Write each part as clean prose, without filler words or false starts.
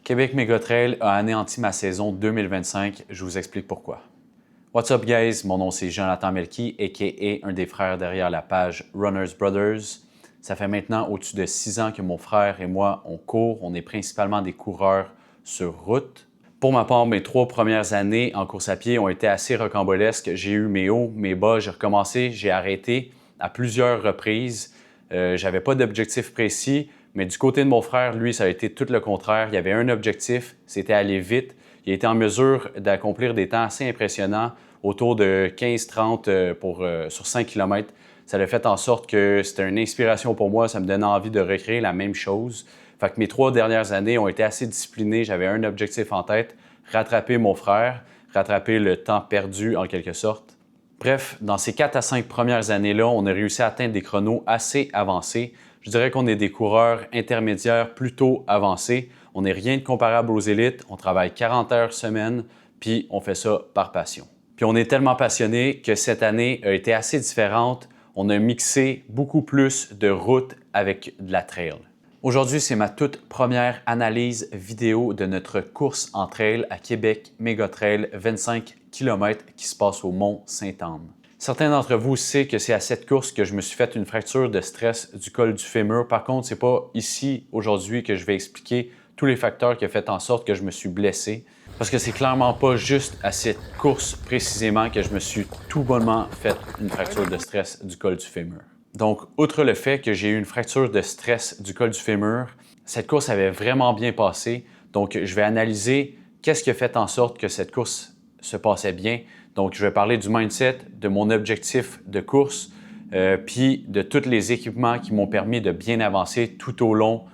Québec Méga Trail a anéanti ma saison 2025. Je vous explique pourquoi. What's up guys? Mon nom c'est Jonathan Melki, a.k.a. un des frères derrière la page Runners Brothers. Ça fait maintenant au-dessus de 6 ans que mon frère et moi, on court. On est principalement des coureurs sur route. Pour ma part, mes 3 premières années en course à pied ont été assez rocambolesques. J'ai eu mes hauts, mes bas, j'ai recommencé, j'ai arrêté à plusieurs reprises. J'avais pas d'objectif précis, mais du côté de mon frère, lui, ça a été tout le contraire. Il y avait un objectif, c'était aller vite. Il a été en mesure d'accomplir des temps assez impressionnants, autour de 15-30 sur 5 km. Ça a fait en sorte que c'était une inspiration pour moi, ça me donnait envie de recréer la même chose. Fait que mes 3 dernières années ont été assez disciplinées. J'avais un objectif en tête, rattraper mon frère, rattraper le temps perdu en quelque sorte. Bref, dans ces 4 à 5 premières années-là, on a réussi à atteindre des chronos assez avancés. Je dirais qu'on est des coureurs intermédiaires plutôt avancés. On n'est rien de comparable aux élites. On travaille 40 heures semaine, puis on fait ça par passion. Puis on est tellement passionné que cette année a été assez différente. On a mixé beaucoup plus de route avec de la trail. Aujourd'hui, c'est ma toute première analyse vidéo de notre course en trail à Québec Méga Trail 25 km qui se passe au Mont-Sainte-Anne. Certains d'entre vous savent que c'est à cette course que je me suis fait une fracture de stress du col du fémur. Par contre, ce n'est pas ici aujourd'hui que je vais expliquer tous les facteurs qui ont fait en sorte que je me suis blessé. Parce que c'est clairement pas juste à cette course précisément que je me suis tout bonnement fait une fracture de stress du col du fémur. Donc, outre le fait que j'ai eu une fracture de stress du col du fémur, cette course avait vraiment bien passé. Donc, je vais analyser qu'est-ce qui a fait en sorte que cette course se passait bien. Donc, je vais parler du mindset, de mon objectif de course, puis de tous les équipements qui m'ont permis de bien avancer tout au long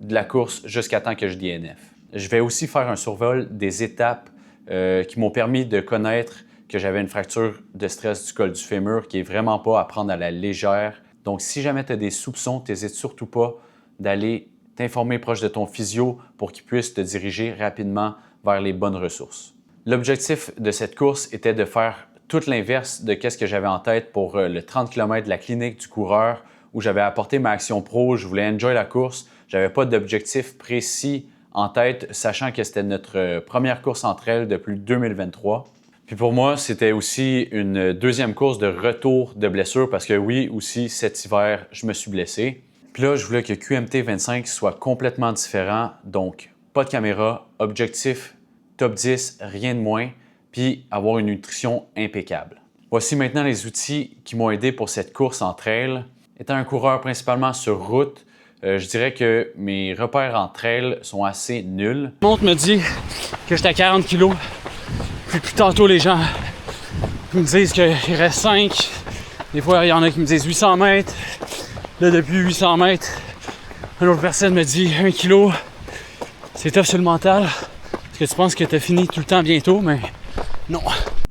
de la course jusqu'à temps que je DNF. Je vais aussi faire un survol des étapes qui m'ont permis de connaître que j'avais une fracture de stress du col du fémur qui n'est vraiment pas à prendre à la légère. Donc, si jamais tu as des soupçons, n'hésite surtout pas d'aller t'informer proche de ton physio pour qu'il puisse te diriger rapidement vers les bonnes ressources. L'objectif de cette course était de faire tout l'inverse de ce que j'avais en tête pour le 30 km de la clinique du coureur où j'avais apporté ma action pro, je voulais enjoy la course. Je n'avais pas d'objectif précis en tête, sachant que c'était notre première course entre elles depuis 2023. Puis pour moi, c'était aussi une deuxième course de retour de blessure parce que oui, aussi cet hiver, je me suis blessé. Puis là, je voulais que QMT 25 soit complètement différent, donc pas de caméra, objectif top 10, rien de moins, puis avoir une nutrition impeccable. Voici maintenant les outils qui m'ont aidé pour cette course en trail. Étant un coureur principalement sur route, je dirais que mes repères en trail sont assez nuls. La montre me dit que j'étais à 40 kg. Puis tantôt, les gens me disent qu'il reste 5. Des fois, il y en a qui me disent 800 mètres. Là, depuis 800 mètres, une autre personne me dit 1 kg. C'est tough sur le mental. Parce que tu penses que tu as fini tout le temps bientôt, mais non.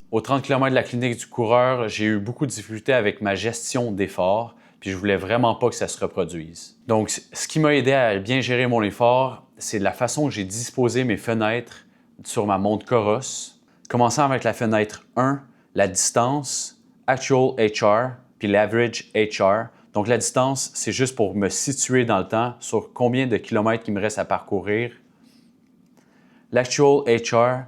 Au 30 km de la clinique du coureur, j'ai eu beaucoup de difficultés avec ma gestion d'effort. Puis je voulais vraiment pas que ça se reproduise. Donc, ce qui m'a aidé à bien gérer mon effort, c'est la façon que j'ai disposé mes fenêtres sur ma montre Coros. Commençant avec la fenêtre 1, la distance, Actual HR, puis l'Average HR. Donc, la distance, c'est juste pour me situer dans le temps sur combien de kilomètres il me reste à parcourir. L'Actual HR,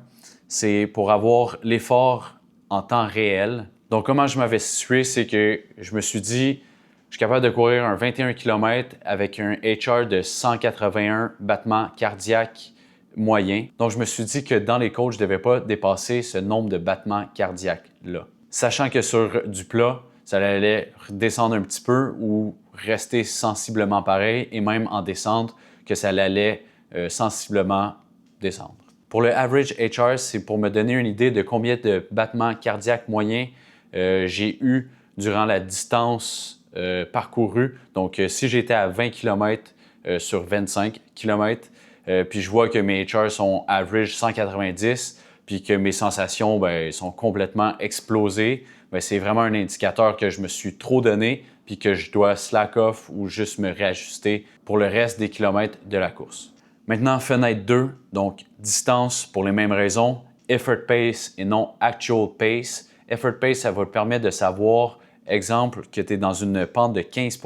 c'est pour avoir l'effort en temps réel. Donc, comment je m'avais situé, c'est que je me suis dit, je suis capable de courir un 21 km avec un HR de 181 battements cardiaques moyens. Donc, je me suis dit que dans les côtes, je ne devais pas dépasser ce nombre de battements cardiaques-là. Sachant que sur du plat, ça allait descendre un petit peu ou rester sensiblement pareil et même en descente, que ça allait sensiblement descendre. Pour le Average HR, c'est pour me donner une idée de combien de battements cardiaques moyens j'ai eu durant la distance parcouru. Donc, si j'étais à 20 km sur 25 km, puis je vois que mes HR sont average 190, puis que mes sensations sont complètement explosées, c'est vraiment un indicateur que je me suis trop donné, puis que je dois slack off ou juste me réajuster pour le reste des kilomètres de la course. Maintenant, fenêtre 2, donc distance pour les mêmes raisons, effort pace et non actual pace. Effort pace, ça va te permettre de savoir, exemple, que tu es dans une pente de 15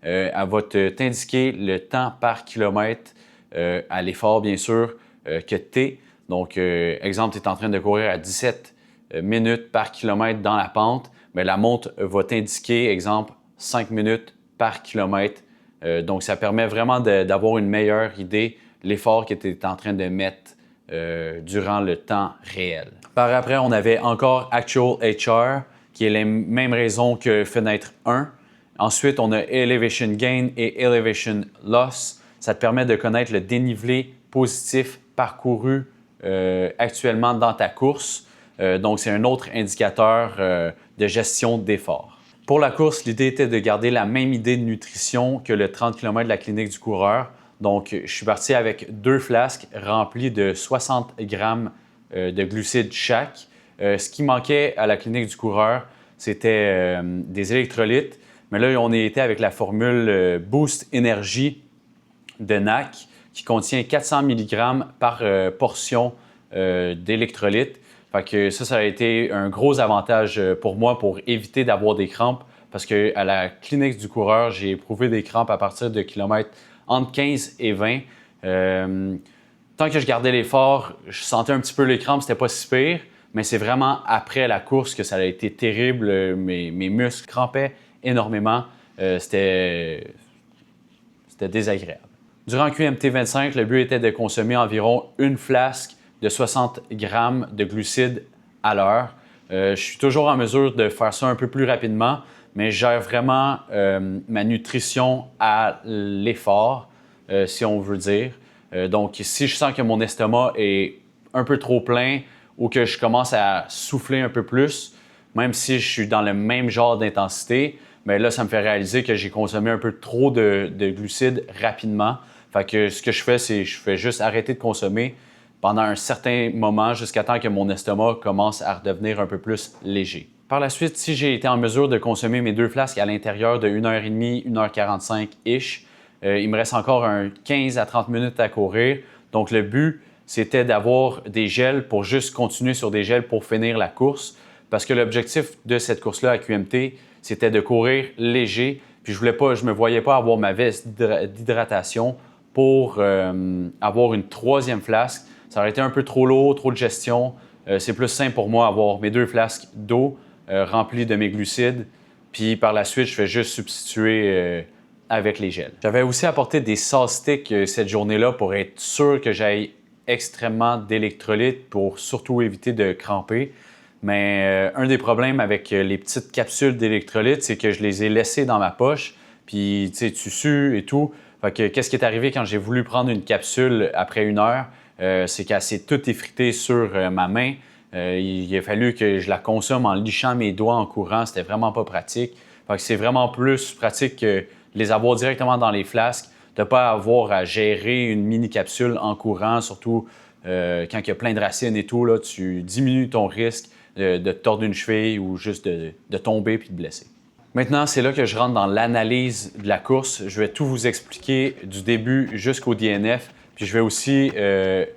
elle va t'indiquer le temps par kilomètre à l'effort, bien sûr, que tu es. Donc, exemple, tu es en train de courir à 17 minutes par kilomètre dans la pente, mais la montre va t'indiquer, exemple, 5 minutes par kilomètre. Donc, ça permet vraiment d'avoir une meilleure idée de l'effort que tu es en train de mettre durant le temps réel. Par après, on avait encore Actual HR, qui est les mêmes raisons que fenêtre 1. Ensuite, on a Elevation Gain et Elevation Loss. Ça te permet de connaître le dénivelé positif parcouru actuellement dans ta course. Donc, c'est un autre indicateur de gestion d'effort. Pour la course, l'idée était de garder la même idée de nutrition que le 30 km de la clinique du coureur. Donc, je suis parti avec 2 flasques remplies de 60 grammes de glucides chaque. Ce qui manquait à la clinique du coureur, c'était des électrolytes. Mais là, on était avec la formule Boost Energy de NAC qui contient 400 mg par portion d'électrolytes. Fait que ça a été un gros avantage pour moi pour éviter d'avoir des crampes parce qu'à la clinique du coureur, j'ai éprouvé des crampes à partir de kilomètres entre 15 et 20. Tant que je gardais l'effort, je sentais un petit peu les crampes, c'était pas si pire, mais c'est vraiment après la course que ça a été terrible. Mes muscles crampaient énormément. C'était désagréable. Durant QMT 25, le but était de consommer environ une flasque de 60 grammes de glucides à l'heure. Je suis toujours en mesure de faire ça un peu plus rapidement, mais je gère vraiment ma nutrition à l'effort, si on veut dire. Donc, si je sens que mon estomac est un peu trop plein ou que je commence à souffler un peu plus, même si je suis dans le même genre d'intensité, bien là, ça me fait réaliser que j'ai consommé un peu trop de glucides rapidement. Fait que ce que je fais, c'est je fais juste arrêter de consommer pendant un certain moment jusqu'à temps que mon estomac commence à redevenir un peu plus léger. Par la suite, si j'ai été en mesure de consommer mes 2 flasques à l'intérieur de 1h30, 1h45-ish, il me reste encore 15 à 30 minutes à courir. Donc, le but, c'était d'avoir des gels pour juste continuer sur des gels pour finir la course. Parce que l'objectif de cette course-là à QMT, c'était de courir léger. Puis, je me voyais pas avoir ma veste d'hydratation pour avoir une 3e flasque. Ça aurait été un peu trop lourd, trop de gestion. C'est plus simple pour moi avoir mes 2 flasques d'eau remplies de mes glucides. Puis par la suite, je fais juste substituer avec les gels. J'avais aussi apporté des sauce sticks cette journée-là pour être sûr que j'aille extrêmement d'électrolytes pour surtout éviter de cramper. Mais un des problèmes avec les petites capsules d'électrolytes, c'est que je les ai laissées dans ma poche. Puis tu sais, tu sues et tout. Fait que qu'est-ce qui est arrivé quand j'ai voulu prendre une capsule après 1 heure? C'est qu'elle s'est toute effritée sur ma main. Il a fallu que je la consomme en lichant mes doigts en courant. C'était vraiment pas pratique. Fait que c'est vraiment plus pratique que de les avoir directement dans les flasques, de ne pas avoir à gérer une mini-capsule en courant, surtout quand il y a plein de racines et tout. Là, tu diminues ton risque de te tordre une cheville ou juste de tomber puis de blesser. Maintenant, c'est là que je rentre dans l'analyse de la course. Je vais tout vous expliquer du début jusqu'au DNF. Puis je vais aussi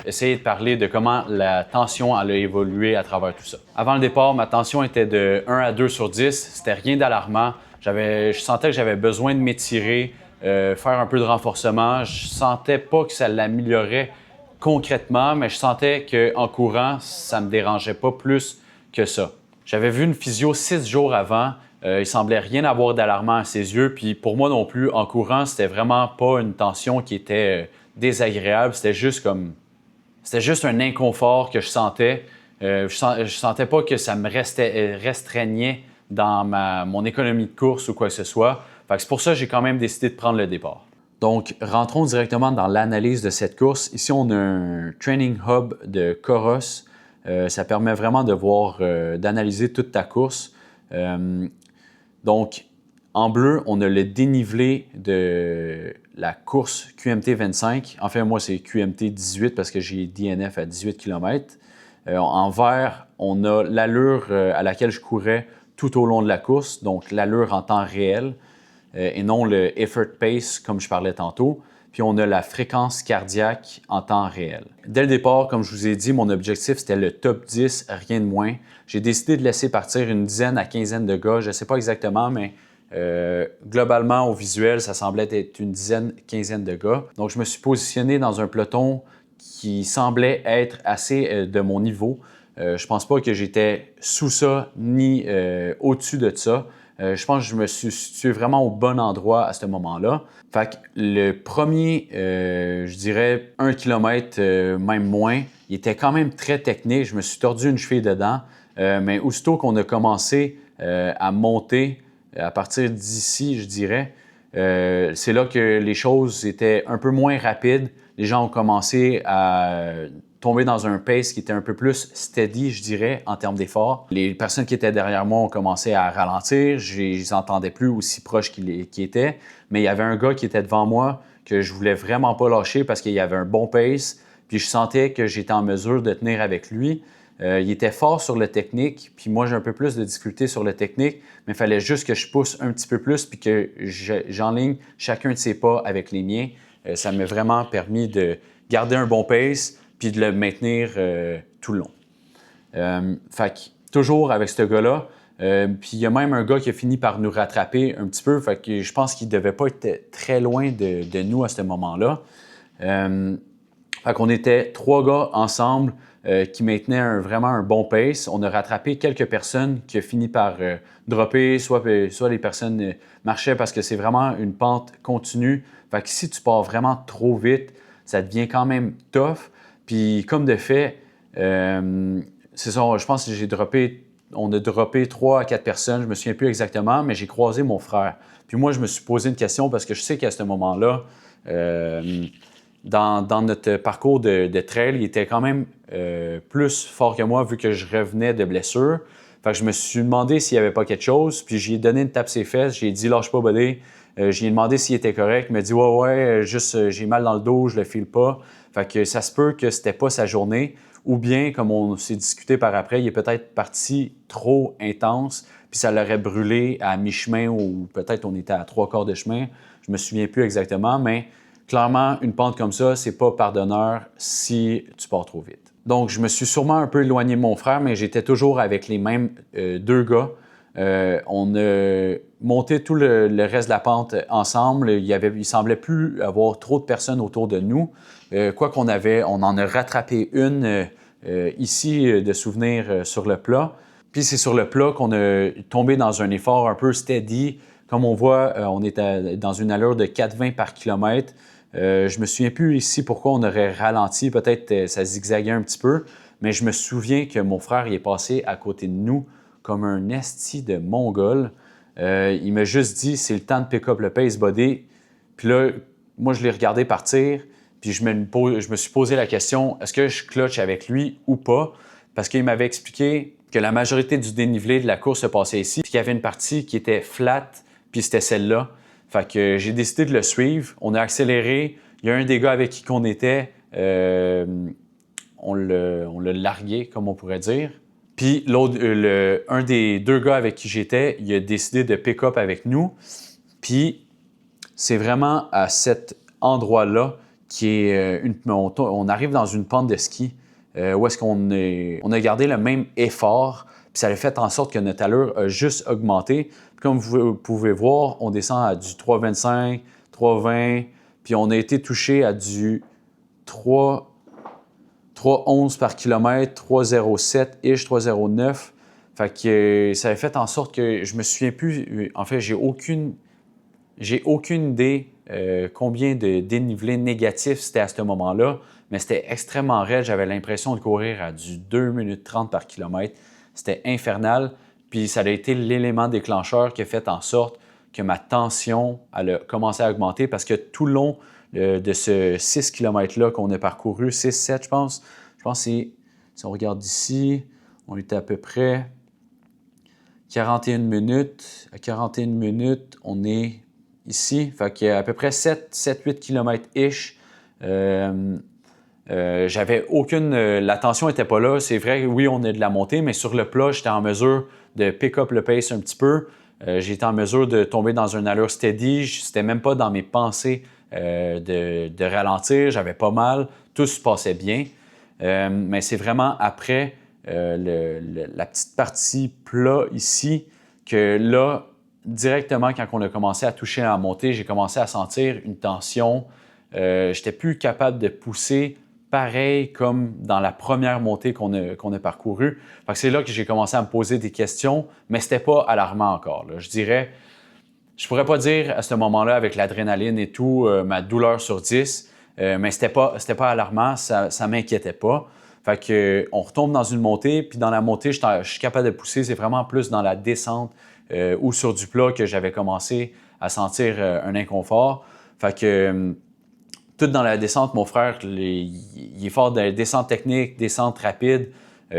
essayer de parler de comment la tension elle a évolué à travers tout ça. Avant le départ, ma tension était de 1 à 2 sur 10. C'était rien d'alarmant. Je sentais que j'avais besoin de m'étirer, faire un peu de renforcement. Je sentais pas que ça l'améliorait concrètement, mais je sentais qu'en courant, ça me dérangeait pas plus que ça. J'avais vu une physio 6 jours avant. Il semblait rien avoir d'alarmant à ses yeux. Puis pour moi non plus, en courant, c'était vraiment pas une tension qui était désagréable. C'était juste un inconfort que je sentais. Je sentais pas que ça me restreignait dans mon économie de course ou quoi que ce soit. Fait que c'est pour ça que j'ai quand même décidé de prendre le départ. Donc, rentrons directement dans l'analyse de cette course. Ici, on a un training hub de Coros. Ça permet vraiment de voir, d'analyser toute ta course. Donc, en bleu, on a le dénivelé de la course QMT 25. Enfin, moi, c'est QMT 18 parce que j'ai DNF à 18 km. En vert, on a l'allure à laquelle je courais tout au long de la course, donc l'allure en temps réel et non le effort pace comme je parlais tantôt. Puis on a la fréquence cardiaque en temps réel. Dès le départ, comme je vous ai dit, mon objectif c'était le top 10, rien de moins. J'ai décidé de laisser partir une dizaine à quinzaine de gars, je ne sais pas exactement, mais Globalement, au visuel, ça semblait être une dizaine, quinzaine de gars. Donc, je me suis positionné dans un peloton qui semblait être assez de mon niveau. Je pense pas que j'étais sous ça ni au-dessus de ça. Je pense que je me suis situé vraiment au bon endroit à ce moment-là. Fait que le premier, je dirais 1 kilomètre, même moins, il était quand même très technique. Je me suis tordu une cheville dedans. Mais aussitôt qu'on a commencé à monter, à partir d'ici, je dirais, c'est là que les choses étaient un peu moins rapides. Les gens ont commencé à tomber dans un pace qui était un peu plus steady, je dirais, en termes d'effort. Les personnes qui étaient derrière moi ont commencé à ralentir. Je les entendais plus aussi proches qu'ils étaient. Mais il y avait un gars qui était devant moi que je voulais vraiment pas lâcher parce qu'il y avait un bon pace. Puis je sentais que j'étais en mesure de tenir avec lui. Il était fort sur le technique, puis moi j'ai un peu plus de difficulté sur le technique, mais il fallait juste que je pousse un petit peu plus puis que j'enligne chacun de ses pas avec les miens. Ça m'a vraiment permis de garder un bon pace puis de le maintenir tout le long. Fait que toujours avec ce gars-là, puis il y a même un gars qui a fini par nous rattraper un petit peu, fait que je pense qu'il ne devait pas être très loin de nous à ce moment-là. Fait qu'on était 3 gars ensemble qui maintenaient vraiment un bon pace. On a rattrapé quelques personnes qui ont fini par dropper, soit les personnes marchaient parce que c'est vraiment une pente continue. Fait que si tu pars vraiment trop vite, ça devient quand même tough. Puis comme de fait, c'est ça, je pense que on a droppé 3 à 4 personnes, je me souviens plus exactement, mais j'ai croisé mon frère. Puis moi, je me suis posé une question parce que je sais qu'à ce moment-là, dans notre parcours de trail, il était quand même plus fort que moi vu que je revenais de blessure. Fait que je me suis demandé s'il n'y avait pas quelque chose, puis j'ai donné une tape ses fesses, j'ai dit « lâche pas, buddy ». J'ai demandé s'il était correct, il m'a dit « ouais, juste j'ai mal dans le dos, je le file pas ». Fait que ça se peut que c'était pas sa journée, ou bien, comme on s'est discuté par après, il est peut-être parti trop intense, puis ça l'aurait brûlé à mi-chemin, ou peut-être on était à 3/4 de chemin, je me souviens plus exactement, mais clairement, une pente comme ça, c'est pas pardonneur si tu pars trop vite. Donc, je me suis sûrement un peu éloigné de mon frère, mais j'étais toujours avec les mêmes 2 gars. On a monté tout le reste de la pente ensemble. Il semblait plus avoir trop de personnes autour de nous. Quoi qu'on avait, on en a rattrapé une ici de souvenir sur le plat. Puis c'est sur le plat qu'on a tombé dans un effort un peu steady. Comme on voit, on est dans une allure de 4,20 par kilomètre. Je me souviens plus ici pourquoi on aurait ralenti. Peut-être ça zigzaguait un petit peu. Mais je me souviens que mon frère il est passé à côté de nous comme un esti de mongol. Il m'a juste dit « c'est le temps de pick up le pace, buddy ». Puis là, moi, je l'ai regardé partir. Puis je me suis posé la question, est-ce que je clutch avec lui ou pas? Parce qu'il m'avait expliqué que la majorité du dénivelé de la course se passait ici, puis qu'il y avait une partie qui était flat, puis c'était celle-là. Fait que j'ai décidé de le suivre. On a accéléré. Il y a un des gars avec qui on était, on l'a largué, comme on pourrait dire. Puis l'autre, un des 2 gars avec qui j'étais, il a décidé de pick-up avec nous. Puis c'est vraiment à cet endroit-là qui est on arrive dans une pente de ski où est-ce on a gardé le même effort, puis ça a fait en sorte que notre allure a juste augmenté. Puis comme vous pouvez voir, on descend à du 3,25, 3,20, puis on a été touché à du 3,11 par kilomètre, 3,07-ish, 3,09. Fait que ça a fait en sorte que je me souviens plus. En fait, j'ai aucune idée combien de dénivelé négatif c'était à ce moment-là, mais c'était extrêmement raide. J'avais l'impression de courir à du 2 minutes 30 par kilomètre. C'était infernal. Puis ça a été l'élément déclencheur qui a fait en sorte que ma tension elle a commencé à augmenter parce que tout le long de ce 6 km-là qu'on a parcouru, 6-7 je pense que c'est, si on regarde d'ici, on était à peu près 41 minutes. À 41 minutes, on est ici. Fait qu'il y a à peu près 7-8 km-ish. J'avais aucune... la tension n'était pas là. C'est vrai, oui, on est de la montée, mais sur le plat, j'étais en mesure de pick up le pace un petit peu. J'étais en mesure de tomber dans une allure steady. C'était même pas dans mes pensées de ralentir. J'avais pas mal. Tout se passait bien. Mais c'est vraiment après la petite partie plat ici que là, directement, quand on a commencé à toucher la montée, j'ai commencé à sentir une tension. Je n'étais plus capable de pousser pareil comme dans la première montée qu'on a parcourue. C'est là que j'ai commencé à me poser des questions, mais ce n'était pas alarmant encore. Là. Je dirais, je pourrais pas dire à ce moment-là, avec l'adrénaline et tout, ma douleur sur 10, mais c'était pas alarmant, ça m'inquiétait pas. On retombe dans une montée, puis dans la montée, je suis capable de pousser. C'est vraiment plus dans la descente ou sur du plat que j'avais commencé à sentir un inconfort. Tout dans la descente, mon frère, il est fort de descente technique, descente rapide.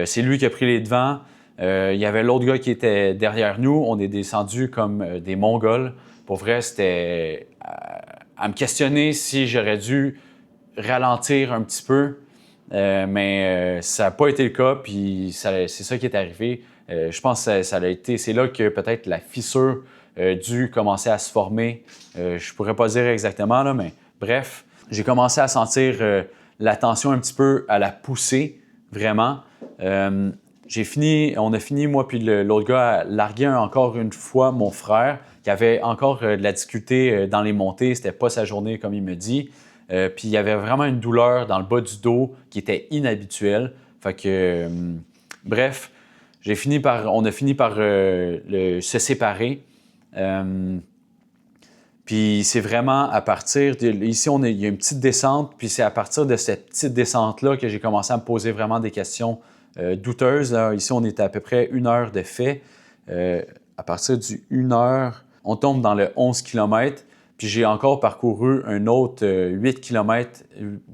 C'est lui qui a pris les devants. Il y avait l'autre gars qui était derrière nous. On est descendus comme des Mongols. Pour vrai, c'était à me questionner si j'aurais dû ralentir un petit peu. Mais ça n'a pas été le cas, puis c'est ça qui est arrivé. Je pense que c'est là que peut-être la fissure a dû commencer à se former. Je pourrais pas dire exactement, là, mais bref, j'ai commencé à sentir la tension un petit peu à la poussée, vraiment. On a fini, moi puis l'autre gars, à larguer encore une fois mon frère, qui avait encore de la difficulté dans les montées. C'était pas sa journée, comme il me dit. Puis il y avait vraiment une douleur dans le bas du dos qui était inhabituelle. Bref, on a fini par se séparer. Puis c'est vraiment à partir ici, il y a une petite descente, puis c'est à partir de cette petite descente-là que j'ai commencé à me poser vraiment des questions douteuses. Là. Ici, on est à peu près 1 heure de fait. À partir du 1 heure, on tombe dans le 11 km. Puis j'ai encore parcouru un autre 8 km,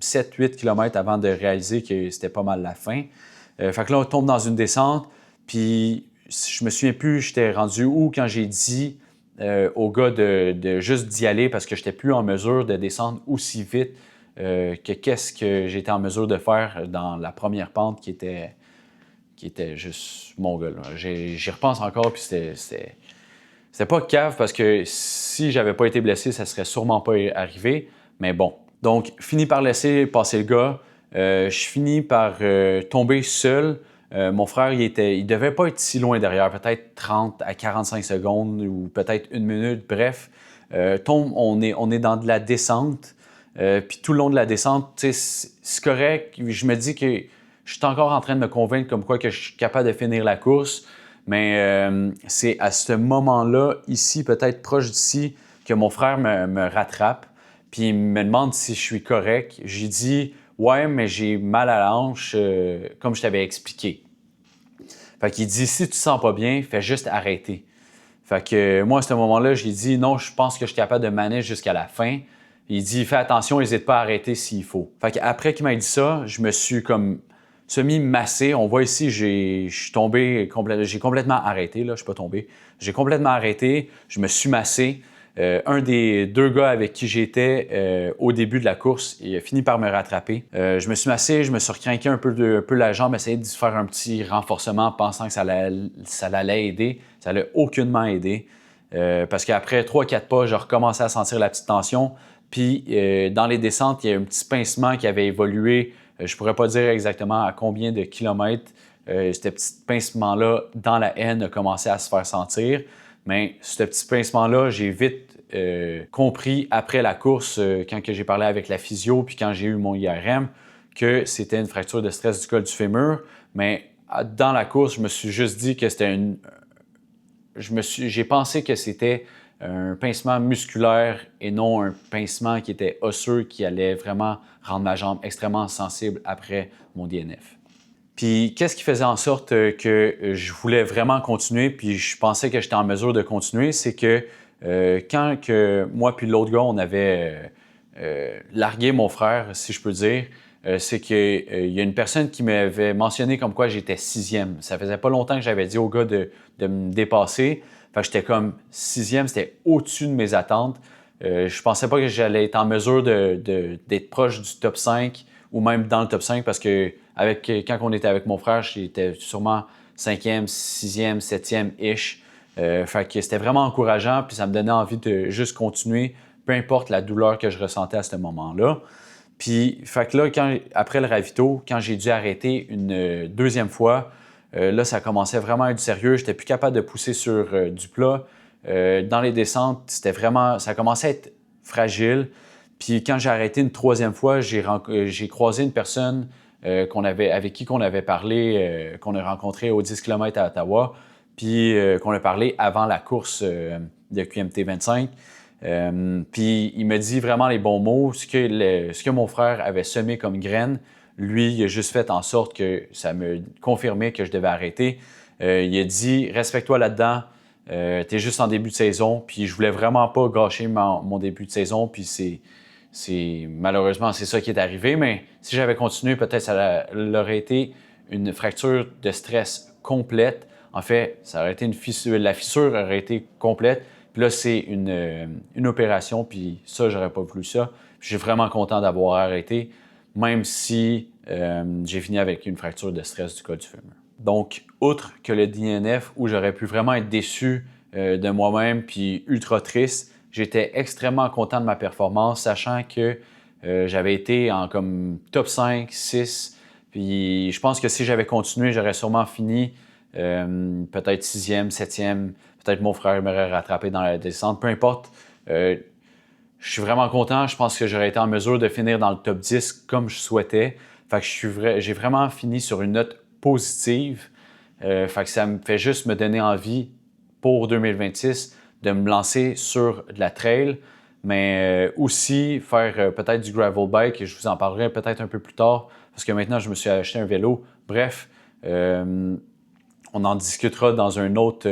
7-8 km avant de réaliser que c'était pas mal la fin. Là, on tombe dans une descente, puis je me souviens plus, j'étais rendu où quand j'ai dit au gars de juste d'y aller parce que j'étais plus en mesure de descendre aussi vite que qu'est-ce que j'étais en mesure de faire dans la première pente qui était juste mongole. J'y repense encore, puis c'était pas cave parce que si j'avais pas été blessé, ça serait sûrement pas arrivé. Mais bon. Donc, fini par laisser passer le gars. Je finis par tomber seul. Mon frère, il devait pas être si loin derrière, peut-être 30 à 45 secondes ou peut-être 1 minute. Bref, on est dans de la descente. Puis tout le long de la descente, c'est correct. Je me dis que je suis encore en train de me convaincre comme quoi que je suis capable de finir la course. Mais c'est à ce moment-là, ici, peut-être proche d'ici, que mon frère me rattrape puis il me demande si je suis correct. J'ai dit « Ouais, mais j'ai mal à la hanche, comme je t'avais expliqué. » Qu'il dit « Si tu te sens pas bien, fais juste arrêter. » Moi, à ce moment-là, j'ai dit « Non, je pense que je suis capable de manager jusqu'à la fin. » Il dit « Fais attention, n'hésite pas à arrêter s'il faut. » Après qu'il m'a dit ça, je me suis comme semi-massé. On voit ici, je suis tombé, j'ai complètement arrêté. Là, je suis pas tombé. J'ai complètement arrêté. Je me suis massé. Un des 2 gars avec qui j'étais au début de la course, il a fini par me rattraper. Je me suis massé, je me suis recrinqué un peu la jambe, essayé de faire un petit renforcement pensant que ça allait aider. Ça l'a aucunement aidé. Parce qu'après 3-4 pas, j'ai recommencé à sentir la petite tension. Puis dans les descentes, il y a un petit pincement qui avait évolué. Je pourrais pas dire exactement à combien de kilomètres ce petit pincement-là dans la haine a commencé à se faire sentir. Mais ce petit pincement-là, j'ai vite compris après la course, quand j'ai parlé avec la physio puis quand j'ai eu mon IRM, que c'était une fracture de stress du col du fémur. Mais dans la course, je me suis juste dit que c'était j'ai pensé que c'était un pincement musculaire et non un pincement qui était osseux qui allait vraiment rendre ma jambe extrêmement sensible après mon DNF. Puis, qu'est-ce qui faisait en sorte que je voulais vraiment continuer, puis je pensais que j'étais en mesure de continuer, c'est que quand moi puis l'autre gars, on avait largué mon frère, si je peux dire, c'est qu'il y a une personne qui m'avait mentionné comme quoi j'étais 6e. Ça faisait pas longtemps que j'avais dit au gars de me dépasser. J'étais comme 6e, c'était au-dessus de mes attentes. Je pensais pas que j'allais être en mesure d'être proche du top 5 ou même dans le top 5 parce que quand on était avec mon frère, j'étais sûrement 5e, 6e, 7e-ish. Que c'était vraiment encourageant puis ça me donnait envie de juste continuer, peu importe la douleur que je ressentais à ce moment-là. Puis, là, après le ravito, quand j'ai dû arrêter une 2e fois, là, ça commençait vraiment à être sérieux. J'étais plus capable de pousser sur du plat. Dans les descentes, ça commençait à être fragile. Puis quand j'ai arrêté une troisième fois, j'ai croisé une personne avec qui on avait parlé, qu'on a rencontré au 10 km à Ottawa, puis qu'on a parlé avant la course de QMT 25. Puis il me dit vraiment les bons mots. Ce que mon frère avait semé comme graine, lui, il a juste fait en sorte que ça me confirmait que je devais arrêter. Il a dit « Respecte-toi là-dedans, t'es juste en début de saison. » Puis je voulais vraiment pas gâcher mon début de saison. Puis malheureusement, c'est ça qui est arrivé. Mais si j'avais continué, peut-être ça aurait été une fracture de stress complète. En fait, ça aurait été la fissure aurait été complète. Puis là, c'est une opération, puis ça, j'aurais pas voulu ça. Puis je suis vraiment content d'avoir arrêté, même si j'ai fini avec une fracture de stress du col du fémur. Donc, outre que le DNF, où j'aurais pu vraiment être déçu de moi-même, puis ultra triste, j'étais extrêmement content de ma performance, sachant que j'avais été en comme top 5, 6. Puis je pense que si j'avais continué, j'aurais sûrement fini peut-être 6e, 7e. Peut-être mon frère m'aurait rattrapé dans la descente. Peu importe. Je suis vraiment content. Je pense que j'aurais été en mesure de finir dans le top 10 comme je souhaitais. Fait que j'ai vraiment fini sur une note positive. Fait que ça me fait juste me donner envie pour 2026 de me lancer sur de la trail, mais aussi faire peut-être du gravel bike. Je vous en parlerai peut-être un peu plus tard parce que maintenant, je me suis acheté un vélo. Bref, on en discutera dans une autre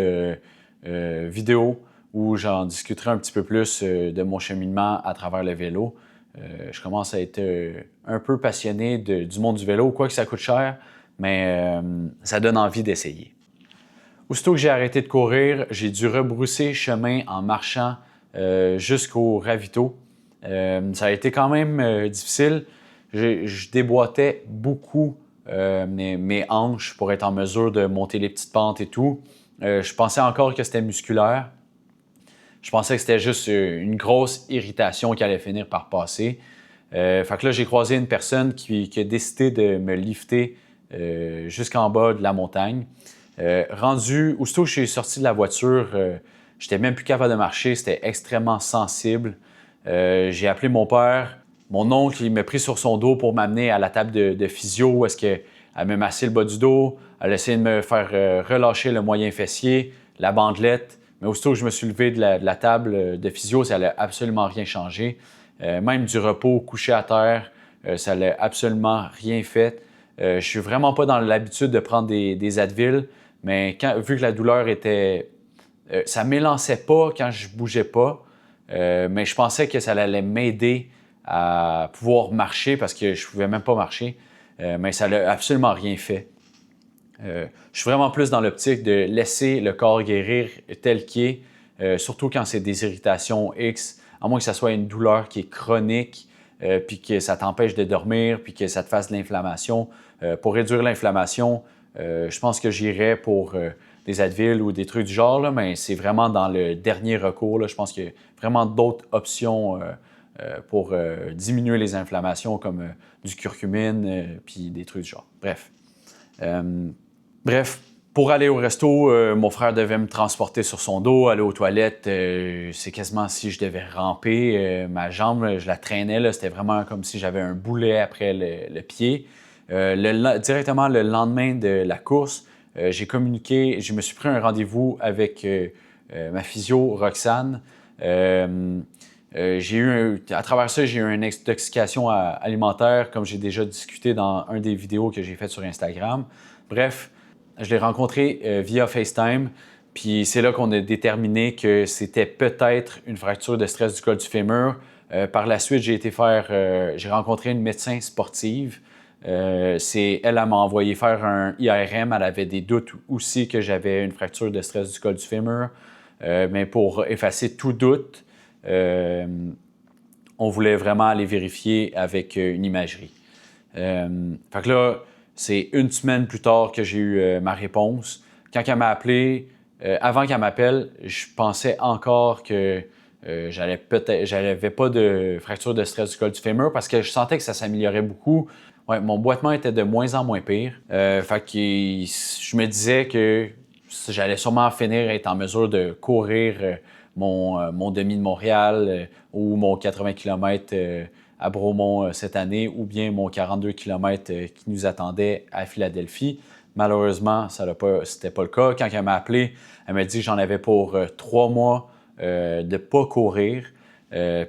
vidéo où j'en discuterai un petit peu plus de mon cheminement à travers le vélo. Je commence à être un peu passionné du monde du vélo, quoique ça coûte cher, mais ça donne envie d'essayer. Aussitôt que j'ai arrêté de courir, j'ai dû rebrousser chemin en marchant jusqu'au ravito. Ça a été quand même difficile. Je déboîtais beaucoup mes hanches pour être en mesure de monter les petites pentes et tout. Je pensais encore que c'était musculaire. Je pensais que c'était juste une grosse irritation qui allait finir par passer. Fait que là, j'ai croisé une personne qui a décidé de me lifter jusqu'en bas de la montagne. Aussitôt que je suis sorti de la voiture, j'étais même plus capable de marcher, c'était extrêmement sensible. J'ai appelé mon père. Mon oncle, il m'a pris sur son dos pour m'amener à la table de physio où est-ce qu'elle me massait le bas du dos, elle a essayé de me faire relâcher le moyen fessier, la bandelette. Mais aussitôt que je me suis levé de la table de physio, ça n'a absolument rien changé. Même du repos couché à terre, ça n'a absolument rien fait. Je suis vraiment pas dans l'habitude de prendre des Advil, mais vu que la douleur était... ça m'élançait pas quand je bougeais pas, mais je pensais que ça allait m'aider à pouvoir marcher parce que je pouvais même pas marcher, mais ça n'a absolument rien fait. Je suis vraiment plus dans l'optique de laisser le corps guérir tel qu'il est, surtout quand c'est des irritations X, à moins que ça soit une douleur qui est chronique, puis que ça t'empêche de dormir, puis que ça te fasse de l'inflammation. Pour réduire l'inflammation, je pense que j'irais pour des Advil ou des trucs du genre, là, mais c'est vraiment dans le dernier recours. Là. Je pense qu'il y a vraiment d'autres options pour diminuer les inflammations comme du curcumine, puis des trucs du genre. Bref, pour aller au resto, mon frère devait me transporter sur son dos, aller aux toilettes. C'est quasiment si je devais ramper. Ma jambe, je la traînais. Là, c'était vraiment comme si j'avais un boulet après le pied. Directement le lendemain de la course, j'ai communiqué. Je me suis pris un rendez-vous avec ma physio, Roxane. À travers ça, j'ai eu une intoxication alimentaire, comme j'ai déjà discuté dans un des vidéos que j'ai faites sur Instagram. Bref, je l'ai rencontré via FaceTime, puis c'est là qu'on a déterminé que c'était peut-être une fracture de stress du col du fémur. Par la suite, j'ai rencontré une médecin sportive. Elle m'a envoyé faire un IRM. Elle avait des doutes aussi que j'avais une fracture de stress du col du fémur. Mais pour effacer tout doute, on voulait vraiment aller vérifier avec une imagerie. Fait que là, c'est une semaine plus tard que j'ai eu ma réponse. Quand elle m'a appelé, avant qu'elle m'appelle, je pensais encore que j'avais pas de fracture de stress du col du fémur parce que je sentais que ça s'améliorait beaucoup. Ouais, mon boitement était de moins en moins pire. Fait que je me disais que j'allais sûrement finir être en mesure de courir mon demi de Montréal ou mon 80 km à Bromont cette année ou bien mon 42 km qui nous attendait à Philadelphie. Malheureusement, c'était pas le cas. Quand elle m'a appelé, elle m'a dit que j'en avais pour 3 mois de ne pas courir,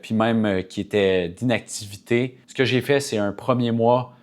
puis même qui était d'inactivité. Ce que j'ai fait, c'est un premier mois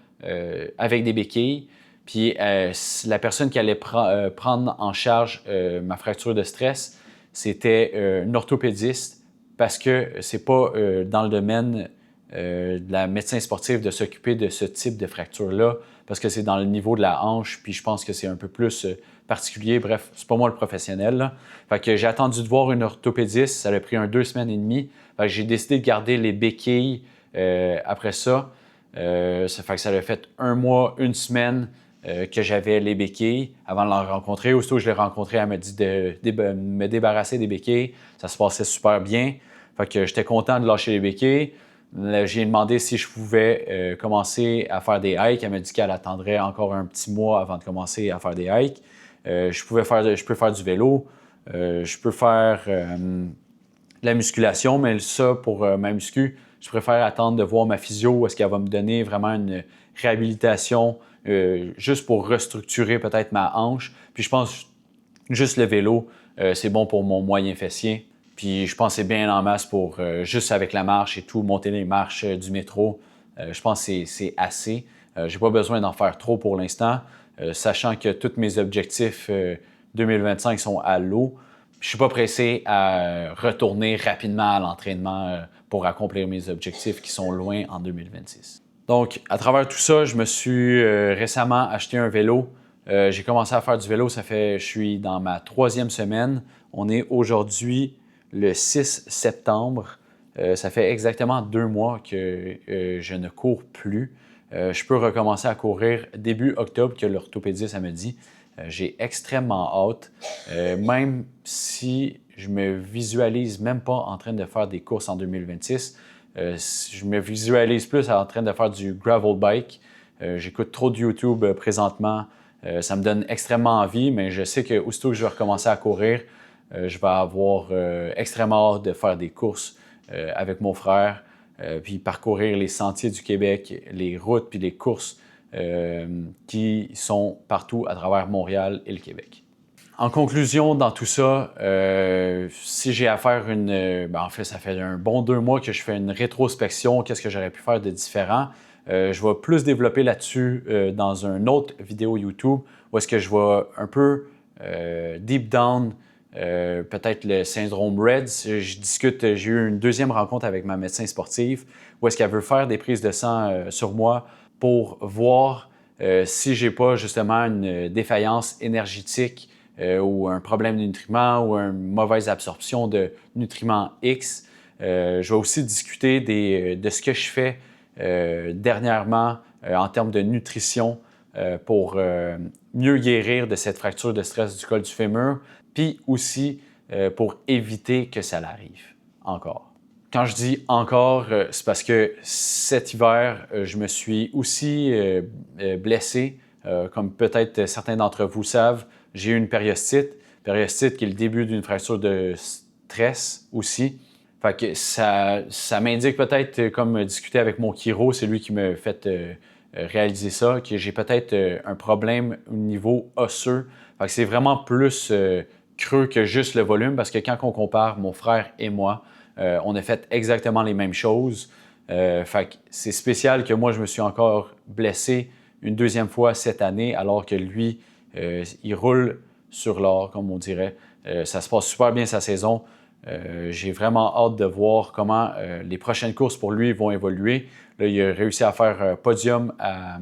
avec des béquilles. Puis la personne qui allait prendre en charge ma fracture de stress, c'était une orthopédiste parce que c'est pas dans le domaine de la médecine sportive de s'occuper de ce type de fracture-là parce que c'est dans le niveau de la hanche, puis je pense que c'est un peu plus particulier. Bref, c'est pas moi le professionnel, là. Fait que j'ai attendu de voir une orthopédiste, ça a pris 2 semaines et demie. Fait que j'ai décidé de garder les béquilles après ça. Ça fait que ça a fait 1 mois, 1 semaine que j'avais les béquilles avant de la rencontrer. Aussitôt que je l'ai rencontrée, elle m'a dit de me débarrasser des béquilles. Ça se passait super bien. Fait que j'étais content de lâcher les béquilles. J'ai demandé si je pouvais commencer à faire des hikes. Elle m'a dit qu'elle attendrait encore un petit mois avant de commencer à faire des hikes. Je peux faire du vélo. Je peux faire de la musculation, mais ça, pour ma muscu, je préfère attendre de voir ma physio où est-ce qu'elle va me donner vraiment une réhabilitation juste pour restructurer peut-être ma hanche. Puis je pense juste le vélo, c'est bon pour mon moyen fessier. Puis je pense que c'est bien en masse pour juste avec la marche et tout, monter les marches du métro. Je pense que c'est assez. J'ai pas besoin d'en faire trop pour l'instant, sachant que tous mes objectifs 2025 sont à l'eau. Je suis pas pressé à retourner rapidement à l'entraînement pour accomplir mes objectifs qui sont loin en 2026. Donc, à travers tout ça, je me suis récemment acheté un vélo. J'ai commencé à faire du vélo, je suis dans ma 3e semaine. On est aujourd'hui le 6 septembre. Ça fait exactement 2 mois que je ne cours plus. Je peux recommencer à courir début octobre, que l'orthopédiste me dit. J'ai extrêmement hâte, même si je me visualise même pas en train de faire des courses en 2026. Je me visualise plus en train de faire du gravel bike. J'écoute trop de YouTube présentement. Ça me donne extrêmement envie, mais je sais que aussitôt que je vais recommencer à courir, je vais avoir extrêmement hâte de faire des courses avec mon frère, puis parcourir les sentiers du Québec, les routes puis les courses qui sont partout à travers Montréal et le Québec. En conclusion, dans tout ça, si j'ai à faire en fait, ça fait un bon 2 mois que je fais une rétrospection, qu'est-ce que j'aurais pu faire de différent. Je vais plus développer là-dessus dans une autre vidéo YouTube où est-ce que je vais un peu deep down peut-être le syndrome REDS. J'ai eu une 2e rencontre avec ma médecin sportive où est-ce qu'elle veut faire des prises de sang sur moi pour voir si j'ai pas justement une défaillance énergétique ou un problème de nutriments ou une mauvaise absorption de nutriments X. Je vais aussi discuter de ce que je fais dernièrement en termes de nutrition pour mieux guérir de cette fracture de stress du col du fémur, puis aussi pour éviter que ça l'arrive encore. Quand je dis encore, c'est parce que cet hiver, je me suis aussi blessé. Comme peut-être certains d'entre vous savent, j'ai eu une périostite. Périostite qui est le début d'une fracture de stress aussi. Fait que ça m'indique peut-être, comme discuter avec mon chiro, c'est lui qui m'a fait réaliser ça, que j'ai peut-être un problème au niveau osseux. Fait que c'est vraiment plus creux que juste le volume, parce que quand on compare mon frère et moi, on a fait exactement les mêmes choses. Fait que c'est spécial que moi, je me suis encore blessé une 2e fois cette année, alors que lui, il roule sur l'or, comme on dirait. Ça se passe super bien sa saison. J'ai vraiment hâte de voir comment les prochaines courses pour lui vont évoluer. Là, il a réussi à faire podium à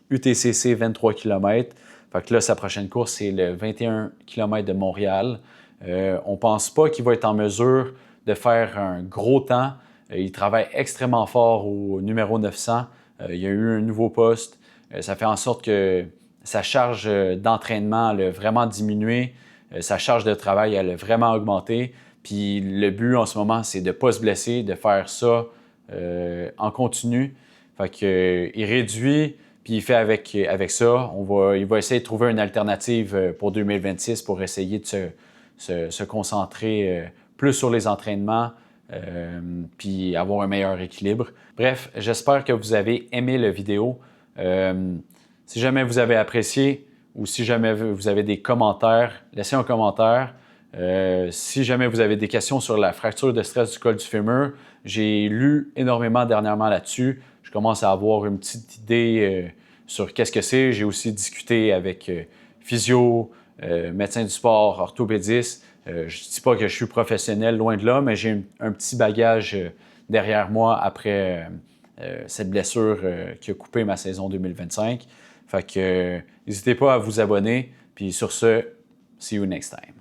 UTCC 23 km. Fait que là, sa prochaine course, c'est le 21 km de Montréal. On ne pense pas qu'il va être en mesure de faire un gros temps. Il travaille extrêmement fort au numéro 900. Il y a eu un nouveau poste. Ça fait en sorte que sa charge d'entraînement elle a vraiment diminué. Sa charge de travail elle a vraiment augmenté. Puis le but en ce moment, c'est de ne pas se blesser, de faire ça en continu. Fait que, il réduit Puis il fait avec ça, il va essayer de trouver une alternative pour 2026 pour essayer de se concentrer plus sur les entraînements, puis avoir un meilleur équilibre. Bref, j'espère que vous avez aimé la vidéo. Si jamais vous avez apprécié ou si jamais vous avez des commentaires, laissez un commentaire. Si jamais vous avez des questions sur la fracture de stress du col du fémur, j'ai lu énormément dernièrement là-dessus. Je commence à avoir une petite idée sur qu'est-ce que c'est. J'ai aussi discuté avec physio, médecin du sport, orthopédiste. Je ne dis pas que je suis professionnel, loin de là, mais j'ai un petit bagage derrière moi après cette blessure qui a coupé ma saison 2025. Fait que n'hésitez pas à vous abonner. Puis sur ce, see you next time.